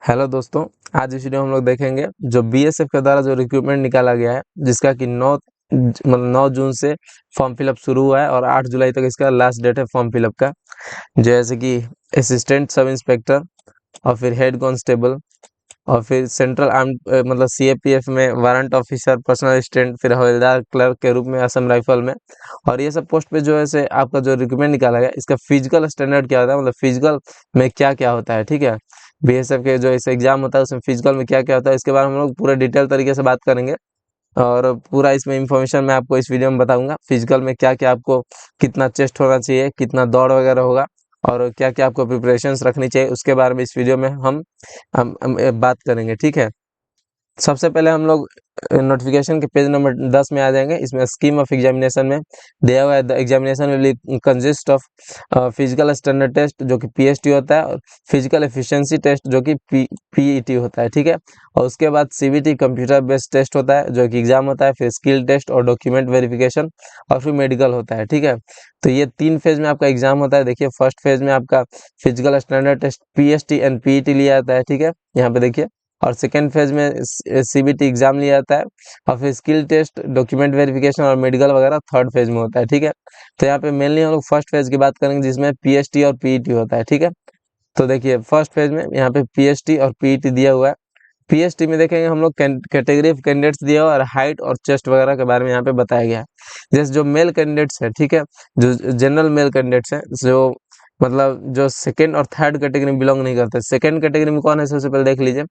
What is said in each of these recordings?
Hello दोस्तों। आज इस वीडियो में हम लोग देखेंगे जो बीएसएफ के द्वारा जो रिक्रूटमेंट निकाला गया है, जिसका कि 9 जून से फॉर्म फिलअप शुरू हुआ है और 8 जुलाई तक इसका लास्ट डेट है फॉर्म फिलअप का। जैसे कि असिस्टेंट सब इंस्पेक्टर और फिर हेड कांस्टेबल और फिर सेंट्रल आर्म मतलब सीएपीएफ में वारंट ऑफिसर, पर्सनल असिस्टेंट, फिर हवलदार क्लर्क के रूप में असम राइफल में। और ये सब पोस्ट पे जो है से आपका जो रिक्रूटमेंट निकाला गया, इसका फिजिकल स्टैंडर्ड क्या होता है, मतलब फिजिकल में क्या क्या होता है। ठीक है, बीएसएफ के जो इस एग्जाम होता है उसमें फिजिकल में क्या क्या होता है, इसके बारे में हम लोग पूरे डिटेल तरीके से बात करेंगे। और पूरा इसमें इंफॉर्मेशन मैं आपको इस वीडियो में बताऊंगा। फिजिकल में क्या क्या आपको, कितना चेस्ट होना चाहिए, कितना दौड़ वगैरह होगा और क्या क्या आपको प्रिपरेशंस रखनी चाहिए, उसके बारे में इस वीडियो में हम बात करेंगे। ठीक है, सबसे पहले हम लोग नोटिफिकेशन के पेज नंबर 10 में आ जाएंगे। इसमें स्कीम ऑफ एग्जामिनेशन में दिया हुआ है, the examination will consist of physical standard test जो कि पीएसटी होता है, और फिजिकल एफिशिएंसी टेस्ट जो कि पीईटी होता है। ठीक है, और उसके बाद सीबीटी कंप्यूटर बेस्ड टेस्ट होता है जो कि एग्जाम होता है, फिर स्किल टेस्ट और डॉक्यूमेंट वेरिफिकेशन और फिर मेडिकल होता है। ठीक है, तो ये 3 फेज में आपका एग्जाम होता है। देखिए, फर्स्ट फेज में आपका physical standard test PST and PET लिया जाता है। ठीक है, यहाँ पे देखिए। और सेकेंड फेज में सीबीटी एग्जाम लिया जाता है और फिर स्किल टेस्ट, डॉक्यूमेंट वेरिफिकेशन और मेडिकल वगैरह थर्ड फेज में होता है। ठीक है, तो यहाँ पे मेनली हम लोग फर्स्ट फेज की बात करेंगे जिसमें पीएसटी और पीईटी होता है। ठीक है, तो देखिए फर्स्ट फेज में यहाँ पे पीएसटी और पीईटी दिया हुआ है। पीएसटी में देखेंगे हम लोग कैटेगरी ऑफ कैंडिडेट्स दिया हुआ है और हाइट और चेस्ट वगैरह के बारे में यहाँ पे बताया गया है। जैसे जो मेल कैंडिडेट्स है, ठीक है, जो जनरल मेल कैंडिडेट्स हैं, जो मतलब जो सेकेंड और थर्ड कैटेगरी में बिलोंग नहीं करते। सेकेंड कैटेगरी में कौन है, सबसे पहले देख लीजिए।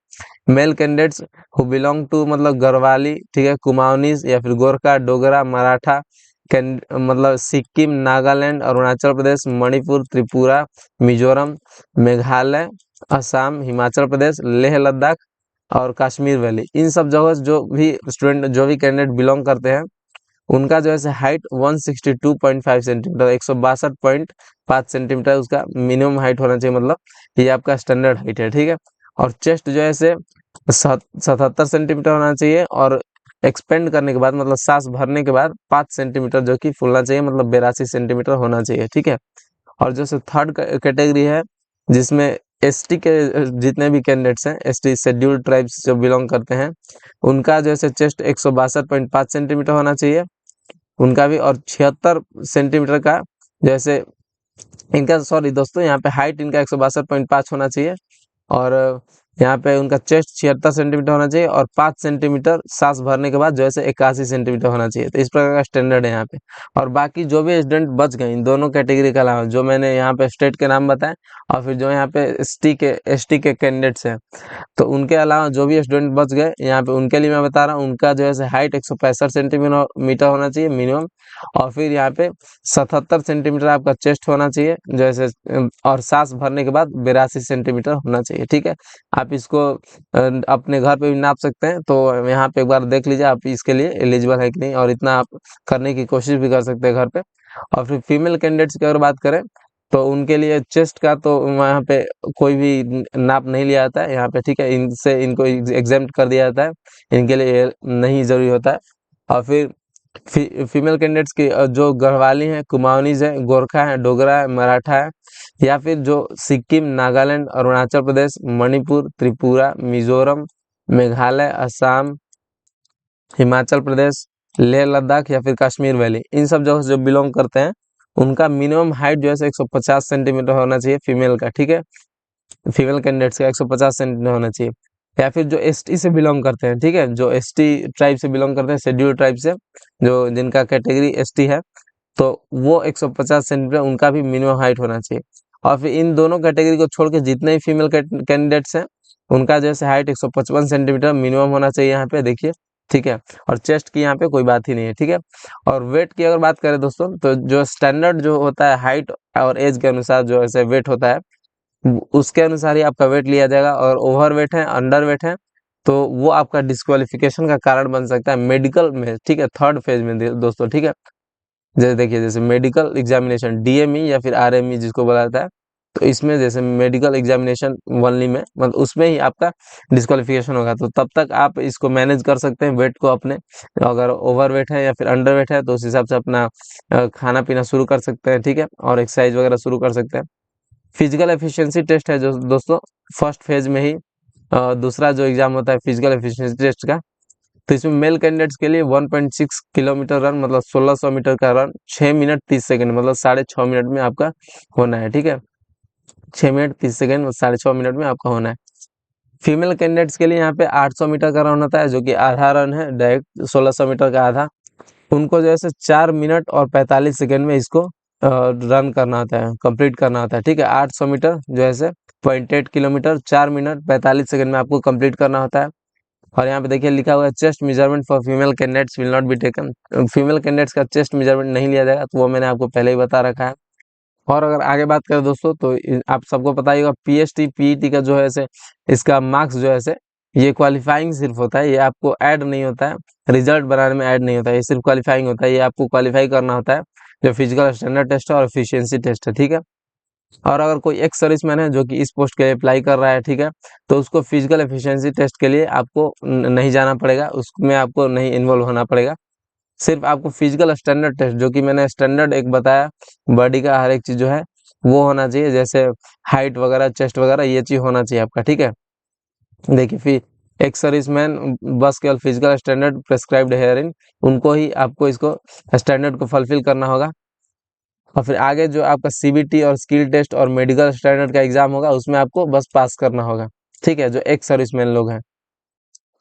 Male candidates who belong to मतलब गढ़वाली, ठीक है, कुमाऊनीज या फिर गोरखा, डोगरा, मराठा, मतलब सिक्किम, नागालैंड, अरुणाचल प्रदेश, मणिपुर, त्रिपुरा, मिजोरम, मेघालय, असम, हिमाचल प्रदेश, लेह लद्दाख और कश्मीर वैली। इन सब जगह जो भी स्टूडेंट, जो भी कैंडिडेट बिलोंग करते हैं, उनका जो है हाइट 162.5 सेंटीमीटर, 162.5 सेंटीमीटर उसका मिनिमम हाइट होना चाहिए। मतलब ये आपका स्टैंडर्ड हाइट है। ठीक है, और चेस्ट जो है 77 सेंटीमीटर होना चाहिए और एक्सपेंड करने के बाद मतलब सांस भरने के बाद 5 सेंटीमीटर जो कि फूलना चाहिए, मतलब 82 सेंटीमीटर होना चाहिए। ठीक है, और जैसे थर्ड कैटेगरी है जिसमें एसटी के जितने भी कैंडिडेट्स हैं, एसटी शेड्यूल्ड ट्राइब्स जो बिलोंग करते हैं, उनका जैसे चेस्ट 162.5 सेंटीमीटर होना चाहिए उनका भी, और 76 सेंटीमीटर का जैसे इनका, सॉरी दोस्तों, यहाँ पे हाइट इनका 162.5 होना चाहिए और यहाँ पे उनका चेस्ट 76 सेंटीमीटर होना चाहिए और 5 सेंटीमीटर सांस भरने के बाद जो है 81 सेंटीमीटर होना चाहिए। तो इस प्रकार का स्टैंडर्ड है यहाँ पे। और बाकी जो भी स्टूडेंट बच गए इन दोनों कैटेगरी के अलावा, जो मैंने यहाँ पे स्टेट के नाम बताए और फिर जो यहाँ पे एसटी के कैंडिडेट्स हैं, तो उनके अलावा जो भी स्टूडेंट बच गए यहाँ पे, उनके लिए मैं बता रहा हूँ, उनका जो है हाइट 165 सेंटीमीटर होना चाहिए मिनिमम। और फिर यहाँ पे 77 सेंटीमीटर आपका चेस्ट होना चाहिए जैसे, और सांस भरने के बाद 82 सेंटीमीटर होना चाहिए। ठीक है, आप इसको अपने घर पे भी नाप सकते हैं, तो यहाँ पे एक बार देख लीजिए आप इसके लिए एलिजिबल है कि नहीं, और इतना आप करने की कोशिश भी कर सकते हैं घर पे। और फिर फीमेल कैंडिडेट्स की अगर बात करें तो उनके लिए चेस्ट का तो वहाँ पे कोई भी नाप नहीं लिया जाता है यहाँ पे। ठीक है, इनसे इनको एग्जेम्प्ट कर दिया जाता है, इनके लिए ये नहीं जरूरी होता है। और फिर फीमेल कैंडिडेट्स की जो गढ़वाली हैं, कुमाऊनीज है, गोरखा है, डोगरा है, मराठा है, या फिर जो सिक्किम, नागालैंड, अरुणाचल प्रदेश, मणिपुर, त्रिपुरा, मिजोरम, मेघालय, असम, हिमाचल प्रदेश, लेह लद्दाख या फिर कश्मीर वैली, इन सब जगह से जो बिलोंग करते हैं, उनका मिनिमम हाइट जो है 150 सेंटीमीटर होना चाहिए फीमेल का। ठीक है, फीमेल कैंडिडेट्स का 150 सेंटीमीटर होना चाहिए। या फिर जो एसटी से बिलोंग करते हैं, ठीक है, जो एसटी ट्राइब से बिलोंग करते हैं, शेड्यूल ट्राइब से, जो जिनका कैटेगरी एसटी है, तो वो 150 सेंटीमीटर उनका भी मिनिमम हाइट होना चाहिए। और फिर इन दोनों कैटेगरी को छोड़ के जितने भी फीमेल कैंडिडेट्स हैं, उनका जैसे हाइट 155 सेंटीमीटर मिनिमम होना चाहिए यहाँ पे देखिए। ठीक है, और चेस्ट की यहाँ पे कोई बात ही नहीं है। ठीक है, और वेट की अगर बात करें दोस्तों, तो जो स्टैंडर्ड जो होता है हाइट और एज के अनुसार जो ऐसे वेट होता है, उसके अनुसार ही आपका वेट लिया जाएगा। और ओवर वेट है, अंडर वेट है, तो वो आपका डिस्क्वालिफिकेशन का कारण बन सकता है मेडिकल में। ठीक है, थर्ड फेज में दोस्तों। ठीक है, जैसे देखिए, जैसे मेडिकल एग्जामिनेशन डीएमई या फिर आरएमई जिसको बोला जाता है, तो इसमें जैसे मेडिकल एग्जामिनेशन वनली में मतलब उसमें ही आपका डिस्क्वालिफिकेशन होगा। तो तब तक आप इसको मैनेज कर सकते हैं वेट को अपने, अगर ओवर वेट है या फिर अंडर वेट है तो उस हिसाब से अपना खाना पीना शुरू कर सकते हैं। ठीक है, और एक्सरसाइज वगैरह शुरू कर सकते हैं। फिजिकल एफिशिएंसी टेस्ट है जो दोस्तों फर्स्ट फेज में ही दूसरा जो एग्जाम होता है फिजिकल एफिशिएंसी टेस्ट का, तो इसमें मेल कैंडिडेट्स के लिए 1.6 किलोमीटर रन मतलब 1600 मीटर का रन 6 मिनट 30 सेकंड मतलब 6.5 मिनट में आपका होना है। ठीक है, 6 मिनट 30 सेकंड 6.5 मिनट में आपका होना है। फीमेल कैंडिडेट्स के लिए यहाँ पे 800 मीटर का रन होता है, जो कि आधा रन है, डायरेक्ट 1600 मीटर का आधा। उनको जैसे 4 मिनट और 45 सेकंड में इसको रन करना होता है, कंप्लीट करना होता है। ठीक है, 800 मीटर जो है 0.8 किलोमीटर 4 मिनट 45 सेकंड में आपको कंप्लीट करना होता है। और यहाँ पे देखिए लिखा हुआ है chest measurement for female candidates will not be taken. Female candidates का चेस्ट मेजरमेंट नहीं लिया जाएगा, तो वो मैंने आपको पहले ही बता रखा है। और अगर आगे बात करें दोस्तों, तो आप सबको पता ही होगा पीएसटी पीईटी का जो है इसका मार्क्स जो है ये क्वालिफाइंग सिर्फ होता है, ये आपको ऐड नहीं होता है, रिजल्ट बनाने में ऐड नहीं होता है, ये सिर्फ क्वालिफाइंग होता है, ये आपको क्वालिफाई करना होता है जो फिजिकल स्टैंडर्ड टेस्ट है और एफिशिएंसी टेस्ट है। ठीक है, और अगर कोई एक्स सर्विसमैन है जो कि इस पोस्ट के लिए अप्लाई कर रहा है, ठीक है, तो उसको फिजिकल एफिशिएंसी टेस्ट के लिए आपको नहीं जाना पड़ेगा, उसमें आपको नहीं इन्वॉल्व होना पड़ेगा। सिर्फ आपको फिजिकल स्टैंडर्ड टेस्ट, जो कि मैंने स्टैंडर्ड एक बताया, बॉडी का हर एक चीज जो है वो होना चाहिए, जैसे हाइट वगैरह चेस्ट वगैरह ये चीज होना चाहिए आपका। ठीक है, देखिए फिर एक सर्विसमैन बस केवल physical standard prescribed here in, उनको ही आपको इसको स्टैंडर्ड को फुलफिल करना होगा। और फिर आगे जो आपका सीबीटी और स्किल टेस्ट और मेडिकल स्टैंडर्ड का एग्जाम होगा, उसमें आपको बस पास करना होगा। ठीक है, जो एक सर्विसमैन लोग हैं।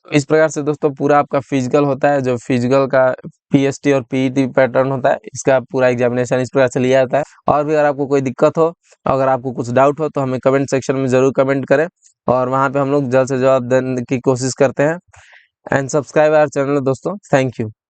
इस प्रकार से दोस्तों पूरा आपका फिजिकल होता है, जो फिजिकल का पीएसटी और पीईटी पैटर्न होता है, इसका पूरा एग्जामिनेशन इस प्रकार से लिया जाता है। और भी अगर आपको कोई दिक्कत हो, अगर आपको कुछ डाउट हो, तो हमें कमेंट सेक्शन में जरूर कमेंट करें, और वहां पे हम लोग जल्द से जल्द देने की कोशिश करते हैं। एंड सब्सक्राइब आवर चैनल दोस्तों। Thank you.